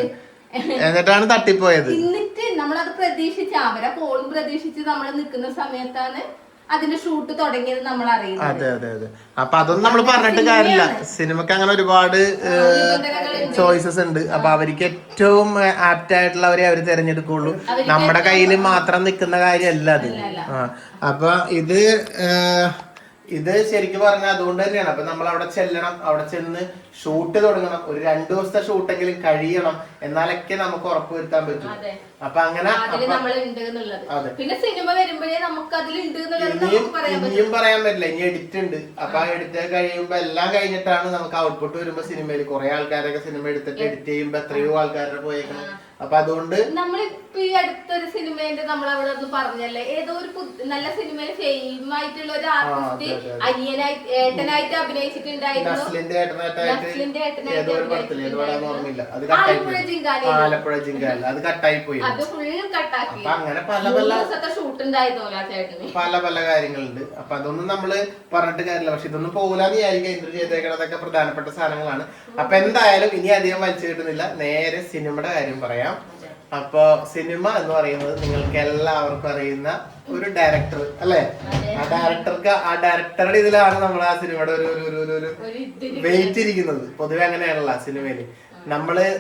എന്നിട്ടാണ് തട്ടിപ്പോയത്. എന്നിട്ട് നമ്മളത് പ്രതീക്ഷിച്ച്, അവരെ കോളും പ്രതീക്ഷിച്ച് നമ്മൾ നിൽക്കുന്ന സമയത്താണ് അതിന്റെ ഷൂട്ട് തുടങ്ങിയത് നമ്മൾ അറിയുന്നത്. അതെ അതെ അതെ. അപ്പൊ അതൊന്നും നമ്മൾ പറഞ്ഞിട്ട് കാര്യമില്ല. സിനിമക്ക് അങ്ങനെ ഒരുപാട് ചോയ്സസ് ഉണ്ട്. അപ്പൊ അവർക്ക് ഏറ്റവും ആപ്റ്റ് ആയിട്ടുള്ളവരെ അവര് തിരഞ്ഞെടുക്കുള്ളൂ. നമ്മുടെ കയ്യിൽ മാത്രം നിൽക്കുന്ന കാര്യമല്ല അത്. അപ്പൊ ഇത് ശരിക്കും പറഞ്ഞാൽ അതുകൊണ്ട് തന്നെയാണ്. അപ്പൊ നമ്മൾ അവിടെ ചെല്ലണം, അവിടെ ചെന്ന് ഷൂട്ട് തുടങ്ങണം, ഒരു 2 ദിവസത്തെ ഷൂട്ടെങ്കിലും കഴിയണം, എന്നാലൊക്കെ നമുക്ക് ഉറപ്പുവരുത്താൻ പറ്റും. അപ്പൊ അങ്ങനെ പിന്നെ സിനിമ വരുമ്പോഴേ നമുക്ക് ഇനിയും പറയാൻ പറ്റില്ല, ഇനി എഡിറ്റ് ഉണ്ട്. അപ്പൊ ആ എഡിറ്റ് കഴിയുമ്പോ എല്ലാം കഴിഞ്ഞിട്ടാണ് നമുക്ക് ഔട്ട്പുട്ട് വരുമ്പോ സിനിമയിൽ കുറെ ആൾക്കാരൊക്കെ സിനിമ എടുത്തിട്ട് എഡിറ്റ് ചെയ്യുമ്പോ എത്രയോ ആൾക്കാരുടെ പോയേക്കണം. അപ്പൊ അതുകൊണ്ട് നമ്മളിപ്പോ ഈ അടുത്തൊരു സിനിമേന്റെ നമ്മൾ അവിടെ ഒന്ന് പറഞ്ഞല്ലേ, ഏതോ ഒരു നല്ല സിനിമയിൽ ഫെയിം ആയിട്ടുള്ള ഒരു ആർട്ടിസ്റ്റ് അനിയനായിട്ട് ഏട്ടനായിട്ട് അഭിനയിച്ചിട്ടുണ്ടായിരുന്നു. ആലപ്പുഴ ജിങ്കാല അത് കട്ടായി പോയി. അങ്ങനെ പല പല കാര്യങ്ങളുണ്ട്. അപ്പൊ അതൊന്നും നമ്മള് പറഞ്ഞിട്ട് കാര്യമില്ല. പക്ഷെ ഇതൊന്നും പോകില്ലാന്ന് വിചാരിക്കുക. ഇന്ദ്രു ചെയ്തേക്കണതൊക്കെ പ്രധാനപ്പെട്ട സാധനങ്ങളാണ്. അപ്പൊ എന്തായാലും ഇനി അധികം വലിച്ചു കിട്ടുന്നില്ല, നേരെ സിനിമയുടെ കാര്യം പറയാം. അപ്പൊ സിനിമ എന്ന് പറയുന്നത് നിങ്ങൾക്ക് എല്ലാവർക്കും അറിയുന്ന ഒരു ഡയറക്ടർ അല്ലെ? ആ ഡയറക്ടറുടെ ഇതിലാണ് നമ്മൾ ആ സിനിമയുടെ ഒരു വെയിറ്റ് ഇരിക്കുന്നത്. പൊതുവെ അങ്ങനെയാണല്ലോ സിനിമയില്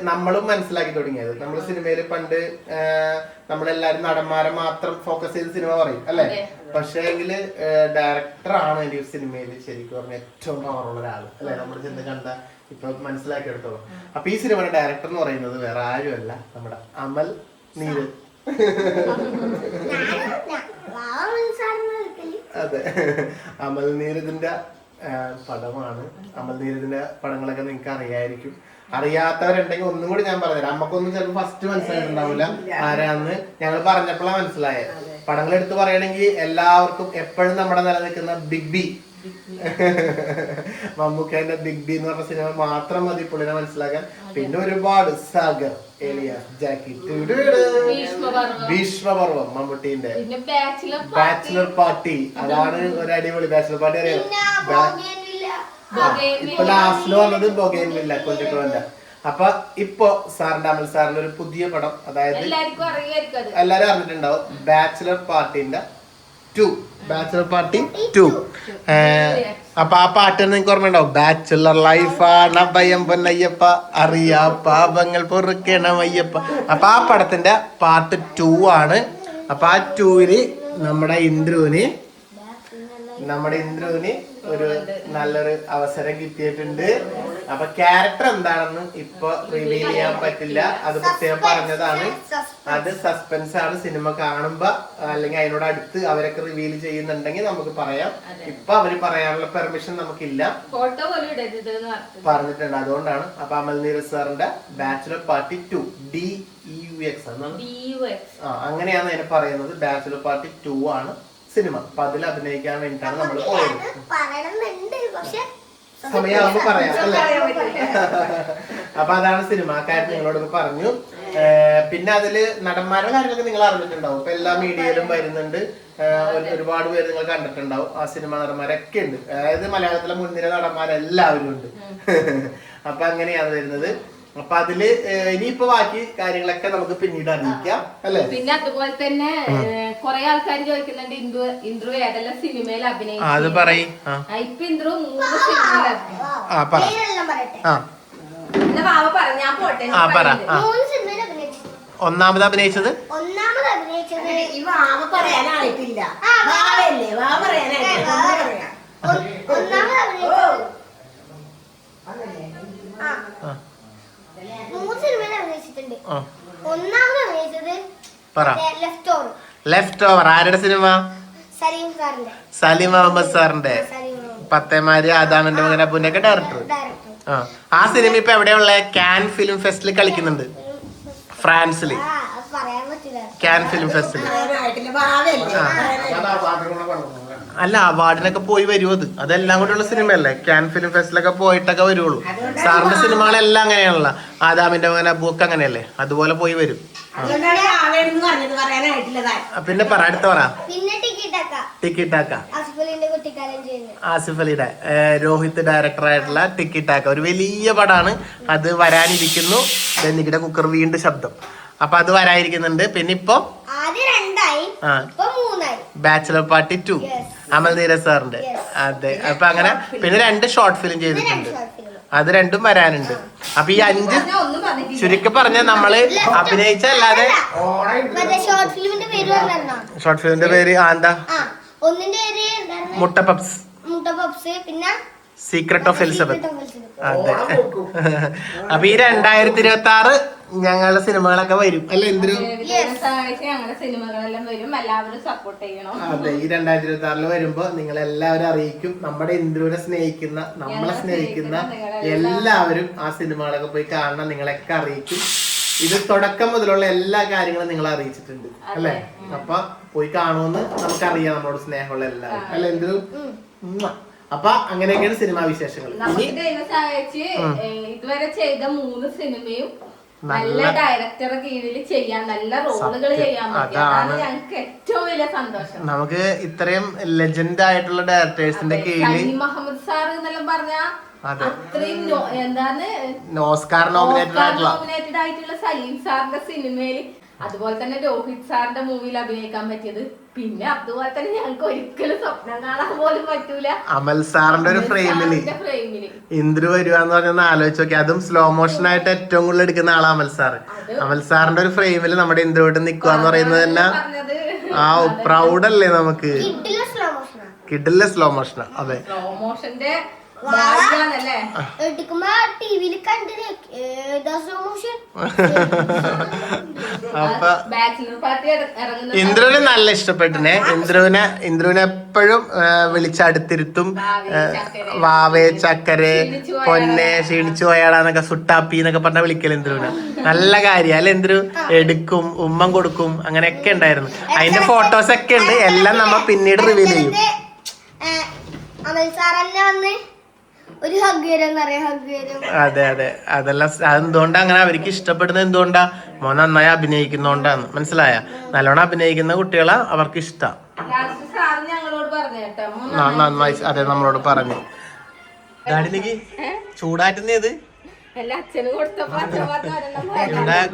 നമ്മളും മനസ്സിലാക്കി തുടങ്ങിയത്. നമ്മൾ സിനിമയിൽ പണ്ട് നമ്മളെല്ലാരും നടന്മാരെ മാത്രം ഫോക്കസ് ചെയ്ത് സിനിമ പറയും അല്ലെ? പക്ഷേ എങ്കില് ഡയറക്ടറാണ് ഈ സിനിമയിൽ ശരിക്കും പറഞ്ഞ ഏറ്റവും പവറുള്ള ഒരാള് അല്ലെ? നമ്മൾ ചെന്ന് കണ്ട ഇപ്പൊ മനസ്സിലാക്കിയെടുത്തോളൂ. അപ്പൊ ഈ സിനിമയുടെ ഡയറക്ടർ എന്ന് പറയുന്നത് വേറെ ആരുമല്ല, നമ്മുടെ അമൽ നീരദ്. അതെ, അമൽ നീരദിന്റെ പടമാണ്. അമൽ നീരദിന്റെ പടങ്ങളൊക്കെ നിങ്ങൾക്ക് അറിയായിരിക്കും. അറിയാത്തവരുണ്ടെങ്കിൽ ഒന്നും കൂടി ഞാൻ പറഞ്ഞുതരാം. നമുക്കൊന്നും ചിലപ്പോൾ ഫസ്റ്റ് മനസ്സിലായിട്ടുണ്ടാവില്ല ആരാന്ന്. ഞങ്ങൾ പറഞ്ഞപ്പോഴാണ് മനസ്സിലായത്. പടങ്ങൾ എടുത്ത് പറയണെങ്കിൽ എല്ലാവർക്കും എപ്പോഴും നമ്മുടെ നിലനിൽക്കുന്ന ബിഗ് ബി, മമ്മൂക്കേന്റെ ബിഗ് ബി എന്ന് പറഞ്ഞ സിനിമ മാത്രം മതി പുള്ളിനെ മനസ്സിലാക്കാൻ. പിന്നെ ഒരുപാട് സാഗർ, എലിയാസ്, ജാക്കി, ഭീഷ്മപർവം മമ്മൂട്ടിന്റെ, ബാച്ചിലർ പാർട്ടി, അതാണ് ഒരു അടിപൊളി ബാച്ചിലർ പാർട്ടി. അറിയാം, ഇപ്പൊ ലാസ്റ്റില് വന്നത് ബൊഗൈൻവില്ല കൊണ്ടിട്ട്. അപ്പൊ ഇപ്പൊ സാറിന്റെ അമൽ സാറിന്റെ ഒരു പുതിയ പടം, അതായത് എല്ലാരും അറിഞ്ഞിട്ടുണ്ടാവും, ബാച്ചിലർ പാർട്ടിന്റെ 2. Bachelor party 2. അപ്പൊ ആ പാട്ട് നിങ്ങൾക്ക് ഓർമ്മയുണ്ടാവും, ബാച്ചിലർ ലൈഫാണ് ഭയം പൊന്നയ്യപ്പ, അറിയാ പാപങ്ങൾ പൊറുക്കണം അയ്യപ്പ. അപ്പൊ ആ പടത്തിന്റെ പാർട്ട് 2 ആണ്. അപ്പൊ ആ 2-ല് നമ്മുടെ ഇന്ദ്രുവിന് ഒരു നല്ലൊരു അവസരം കിട്ടിയിട്ടുണ്ട്. അപ്പൊ ക്യാരക്ടർ എന്താണെന്ന് ഇപ്പൊ റിവീൽ ചെയ്യാൻ പറ്റില്ല, അത് പ്രത്യേകം പറഞ്ഞതാണ്. അത് സസ്പെൻസ് ആണ്. സിനിമ കാണുമ്പോ അല്ലെങ്കിൽ അതിനോട് അടുത്ത് അവരൊക്കെ റിവീൽ ചെയ്യുന്നുണ്ടെങ്കിൽ നമുക്ക് പറയാം. ഇപ്പൊ അവര് പറയാനുള്ള പെർമിഷൻ നമുക്കില്ല, ഫോട്ടോ പോലും ഇടരുത് പറഞ്ഞിട്ടുണ്ട്. അതുകൊണ്ടാണ്. അപ്പൊ അമൽ നീരജ് സാറിന്റെ ബാച്ചുലർ പാർട്ടി 2 DEUX അങ്ങനെയാണ് അതിനെ പറയുന്നത്. ബാച്ചുലർ പാർട്ടി 2 ആണ് സിനിമ. അപ്പൊ അതിൽ അഭിനയിക്കാൻ വേണ്ടിയിട്ടാണ് നമ്മൾ പോയത്. സമയമാകുമ്പോ പറയാം അല്ലേ? അപ്പൊ അതാണ് സിനിമ. ആ കാര്യം നിങ്ങളോടൊക്കെ പറഞ്ഞു. പിന്നെ അതില് നടന്മാരുടെ കാര്യങ്ങളൊക്കെ നിങ്ങൾ അറിഞ്ഞിട്ടുണ്ടാവും. ഇപ്പൊ എല്ലാ മീഡിയയിലും വരുന്നുണ്ട്. ഒരുപാട് പേര് നിങ്ങൾ കണ്ടിട്ടുണ്ടാവും. ആ സിനിമ നടന്മാരൊക്കെ ഉണ്ട്. അതായത് മലയാളത്തിലെ മുൻനിര നടന്മാരെല്ലാവരും ഉണ്ട്. അപ്പൊ അങ്ങനെയാണ് വരുന്നത്. അപ്പൊ അതില് ഇനിയിപ്പോ ബാക്കി കാര്യങ്ങളൊക്കെ നമുക്ക് പിന്നീട് അറിയിക്കാം അല്ലെ? പിന്നെ അതുപോലെ തന്നെ കൊറേ ആൾക്കാർ ചോദിക്കുന്നുണ്ട് ഇന്ദ്രു ഏതെല്ലാം സിനിമയിൽ അഭിനയിച്ചു. അത് പറയും. ഇപ്പൊ ഇന്ദ്രു 3 സിനിമയിൽ ഞാൻ പോട്ടെ. ഒന്നാമത് അഭിനയിച്ചത് ഈ വാവ പറയാനായിട്ടില്ല. വാവല്ലേ, വാവ പറയാനായിട്ടില്ല. ലെഫ്റ്റ് ഓവർ ആരുടെ സിനിമ? സലീം അഹമ്മദ് സാറിന്റെ പത്തേമാര് ആദാമിന്റെ മകൻ അബുവിന്റെ ഒക്കെ ഡയറക്ടർ. ആ സിനിമ ഇപ്പൊ എവിടെയുള്ള കാൻ ഫിലിം ഫെസ്റ്റിൽ കളിക്കുന്നുണ്ട്, ഫ്രാൻസില്. കാൻ ഫിലിം ഫെസ്റ്റിൽ അല്ല, അവാർഡിനൊക്കെ പോയി വരുമോ? അതെല്ലാം കൂടെയുള്ള സിനിമയല്ലേ. ക്യാൻ ഫിലിം ഫെസ്റ്റിലൊക്കെ പോയിട്ടൊക്കെ വരുള്ളൂ. സാറിന്റെ സിനിമകളെല്ലാം അങ്ങനെയാണല്ലോ. ആദാമിന്റെ മകൻ അബു ഒക്കെ അങ്ങനെയല്ലേ, അതുപോലെ പോയി വരും. പിന്നെ പറ, അടുത്ത പറ. ടിക്കിട്ടാക്ക ആസിഫ് അലിയുടെ രോഹിത് ഡയറക്ടറായിട്ടുള്ള ടിക്കിട്ടാക്ക ഒരു വലിയ പടാണ്. അത് വരാനിരിക്കുന്നു. നികിടെ കുക്കർ വീണ്ടും ശബ്ദം. അപ്പൊ അത് വരാനിരിക്കുന്നുണ്ട്. പിന്നെ ഇപ്പൊ ബാച്ചുലർ പാർട്ടി 2 അമൽ നീരജ് സാറിന്റെ. അതെ. അപ്പൊ അങ്ങനെ പിന്നെ 2 ഷോർട്ട് ഫിലിം ചെയ്തിട്ടുണ്ട്. അത് 2ഉം വരാനുണ്ട്. അപ്പൊ ഈ 5 ചുരുക്കി പറഞ്ഞ നമ്മള് അഭിനയിച്ചല്ലാതെ ഷോർട്ട് ഫിലിമിന്റെ പേര് എന്താ? മുട്ട പപ്സ്, പിന്നെ സീക്രട്ട് ഓഫ് എലിസബത്ത്. അതെ. അപ്പൊ ഈ 2026 ഞങ്ങളുടെ സിനിമകളൊക്കെ വരും അല്ലെ? എന്തൊരു ഞങ്ങളുടെ സിനിമകളെല്ലാം വരും. എല്ലാവരും സപ്പോർട്ട് ചെയ്യണം. അതെ. ഈ 2026 വരുമ്പോ നിങ്ങളെല്ലാവരും അറിയിക്കും. നമ്മുടെ ഇന്ദ്രുവിനെ സ്നേഹിക്കുന്ന, നമ്മളെ സ്നേഹിക്കുന്ന എല്ലാവരും ആ സിനിമകളൊക്കെ പോയി കാണണം. നിങ്ങളൊക്കെ അറിയിക്കും. ഇത് തുടക്കം മുതലുള്ള എല്ലാ കാര്യങ്ങളും നിങ്ങളെ അറിയിച്ചിട്ടുണ്ട് അല്ലെ? അപ്പൊ പോയി കാണുമെന്ന് നമുക്കറിയാം, നമ്മളോട് സ്നേഹമുള്ള എല്ലാവരും അല്ലെ? എന്തൊരു അപ്പൊ അങ്ങനെയൊക്കെയാണ് സിനിമാ വിശേഷങ്ങൾ. ഇതുവരെ ചെയ്ത 3 സിനിമയും നല്ല ഡയറക്ടറെ കീഴിൽ ചെയ്യാൻ, നല്ല റോളുകൾ ചെയ്യാൻ പറ്റി. അതാണ് ഞങ്ങൾക്ക് ഏറ്റവും വലിയ സന്തോഷം. നമുക്ക് ഇത്രയും ലെജൻഡ് ആയിട്ടുള്ള ഡയറക്ടേഴ്സിന്റെ കീഴിൽ മുഹമ്മദ് സാർ എന്നെല്ലാം പറഞ്ഞ അത്രയും എന്താണ് ഓസ്കാർ നോമിനേറ്റഡ് ആയിട്ടുള്ള സലീം സാറിന്റെ സിനിമയിൽ, അതുപോലെ തന്നെ രോഹിത് സാറിന്റെ മൂവിയിൽ അഭിനയിക്കാൻ പറ്റിയത്. പിന്നെ അതുപോലെ തന്നെ ഞങ്ങൾക്ക് ഒരിക്കലും സ്വപ്നം കാണാൻ പോലും പറ്റൂല അമൽ സാറിന്റെ ഒരു ഫ്രെയിമില് ഇന്ദ്രു വരുവാന്ന് പറഞ്ഞൊന്ന് ആലോചിച്ച് നോക്കി. അതും സ്ലോ മോഷൻ ആയിട്ട് ഏറ്റവും കൂടുതൽ എടുക്കുന്ന ആളാ അമൽ സാറ്. അമൽ സാറിന്റെ ഒരു ഫ്രെയിമില് നമ്മുടെ ഇന്ദ്രുവായിട്ട് നിക്കുവാന്ന് പറയുന്നത് തന്നെ ആ പ്രൗഡല്ലേ നമുക്ക്. കിഡിലെ സ്ലോ മോഷനാ. അതെ. സ്ലോ മോഷന്റെ ഇന്ദ്രുവിനെ നല്ല ഇഷ്ടപ്പെട്ടിനെ. ഇന്ദ്രുവിനെ എപ്പോഴും വിളിച്ചടുത്തിരുത്തും. വാവേ, ചക്കരെ, പൊന്നെ, ക്ഷീണിച്ചു പോയാടാന്നൊക്കെ, സുട്ടാപ്പി എന്നൊക്കെ പറഞ്ഞ വിളിക്കല് ഇന്ദ്രുവിനെ. നല്ല കാര്യം അല്ലെ? ഇന്ദ്രു എടുക്കും, ഉമ്മം കൊടുക്കും, അങ്ങനെയൊക്കെ ഉണ്ടായിരുന്നു. അതിന്റെ ഫോട്ടോസ് ഒക്കെ ഉണ്ട്. എല്ലാം നമ്മ പിന്നീട് റിവീൽ ചെയ്യും. അതെ അതെ. അതെല്ലാം അതെന്തുകൊണ്ടാ അങ്ങനെ അവർക്ക് ഇഷ്ടപ്പെടുന്നത്? എന്തുകൊണ്ടാ? മോൻ നന്നായി അഭിനയിക്കുന്നോണ്ടാണ്. മനസ്സിലായ? നല്ലോണം അഭിനയിക്കുന്ന കുട്ടികളെ അവർക്ക് ഇഷ്ടം. നന്നായി. അതെ, നമ്മളോട് പറഞ്ഞു. ഡാഡിലേക്ക് ചൂടാറ്റുന്നത്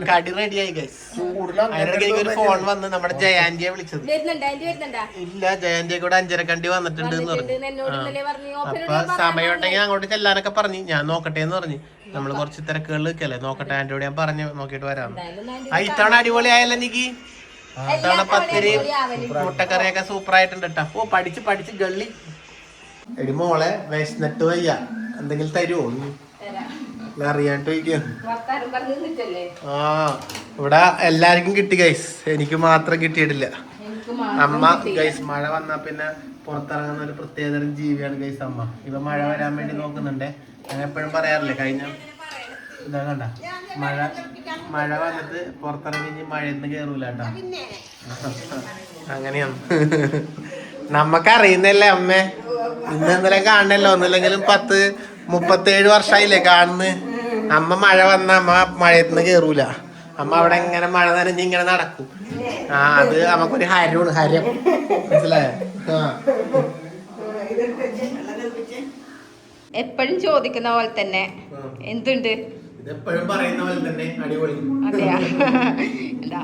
കടി റെഡിയായി ഗൈസ്. അതിനിടയ്ക്ക് എനിക്കൊരു ഫോൺ വന്ന് നമ്മുടെ ജയാന്റിയെ വിളിച്ചത്. ഇല്ല, ജയാന്റിയെ കൂടെ 5:30 വന്നിട്ടുണ്ട് എന്ന് പറഞ്ഞു. അപ്പൊ സമയം ഉണ്ടെങ്കിൽ അങ്ങോട്ട് ചെല്ലാനൊക്കെ പറഞ്ഞു. ഞാൻ നോക്കട്ടെ എന്ന് പറഞ്ഞു. നമ്മള് കുറച്ച് തിരക്കുകളിൽ നിൽക്കല്ലേ, നോക്കട്ടെ. ആന്റിയോട് ഞാൻ പറഞ്ഞു നോക്കിട്ട് വരാം. ഇത്തവണ അടിപൊളി ആയല്ലോ എനിക്ക്. ഇത്തവണ പത്തിരി മുട്ടക്കറിയൊക്കെ സൂപ്പർ ആയിട്ടുണ്ട് കേട്ടോ. ഓ, പഠിച്ച് ഗള്ളി. എടി മോളെ വിശന്നിട്ട് വയ്യ, എന്തെങ്കിലും തരുമോ? അറിയാണ്ട് ചോദിക്കും. ആ ഇവിടെ എല്ലാവർക്കും കിട്ടി ഗൈസ്, എനിക്ക് മാത്രം കിട്ടിയിട്ടില്ല. അമ്മ ഗൈസ് മഴ വന്നാ പിന്നെ പുറത്തിറങ്ങുന്ന ഒരു പ്രത്യേകതരം ജീവിയാണ് ഗൈസ് അമ്മ. ഇവ മഴ വരാൻ വേണ്ടി നോക്കുന്നുണ്ടേ. ഞാൻ എപ്പോഴും പറയാറില്ലേ, കഴിഞ്ഞ ഇതാ കണ്ട മഴ വന്നിട്ട് പുറത്തിറങ്ങി മഴയൊന്നും കേറൂല കേട്ടോ. അങ്ങനെയാണ് നമ്മക്കറിയുന്നല്ലേ അമ്മേ. ഇന്ന് എന്തെങ്കിലും കാണണല്ലോ, ഒന്നില്ലെങ്കിലും 37 വർഷമായില്ലേ കാണുന്നു. അമ്മ മഴ വന്ന അമ്മ മഴയത്തുനിന്ന് കേറൂല. അമ്മ അവിടെ ഇങ്ങനെ മഴ നനഞ്ഞ് ഇങ്ങനെ നടക്കും. അത് നമുക്കൊരു ഹരമാണ്, ഹരം. മനസ്സിലായോ? എപ്പോഴും ചോദിക്കുന്ന പോലെ തന്നെ എന്തുണ്ട്, ഇതെപ്പോഴും പറയുന്ന പോലെ തന്നെ അടിപൊളി. അതെയാ? എന്താ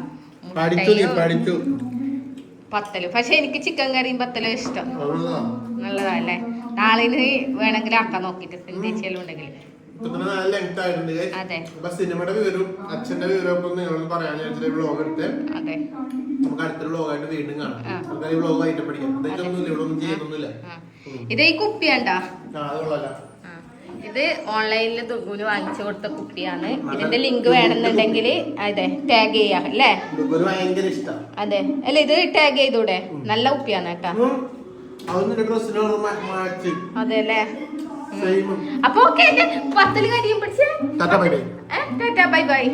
പത്തലും. പക്ഷെ എനിക്ക് ചിക്കൻ കറിയും പത്തലും ഇഷ്ടം. നല്ലതല്ലേ? നാളെ വേണമെങ്കിൽ ആക്കാൻ നോക്കിട്ട് ചിന്തിച്ചാലും ഉണ്ടെങ്കിൽ. അതെ സിനിമയുടെ വിവരവും അച്ഛന്റെ വിവരവും നിങ്ങളോട് പറയാൻ വ്ലോഗ് എടുത്ത് അതെ, നമുക്ക് അടുത്തൊരു വ്ലോഗായിട്ട് വീണ്ടും കാണാം. നമുക്ക് ഈ വ്ലോഗ് ആയിട്ട് പഠിക്കാം. ഇതൊന്നുമില്ല, ഇവിടെ ഒന്നും ചെയ്യുന്നൊന്നുമില്ല. ഇത് ഈ കുപ്പിയാണ്ടാ, അത് കൊള്ളാല. ഇത് ഓൺലൈനിൽ ദുർഗുന് വാങ്ങിച്ചു കൊടുത്ത കുപ്പിയാണ്. ഇതിന്റെ ലിങ്ക് വേണമെന്നുണ്ടെങ്കിൽ അതെ ടാഗ് ചെയ്യാം അല്ലേ? ഭയങ്കര ഇഷ്ടം. അതെ അല്ല, ഇത് ടാഗ് ചെയ്തൂടെ? നല്ല കുപ്പിയാണ് കേട്ടാ. അതെ അല്ലേ? അപ്പൊ ഓക്കെ, പത്തല് കാര്യം പിടിച്ചേ. Tata bye bye.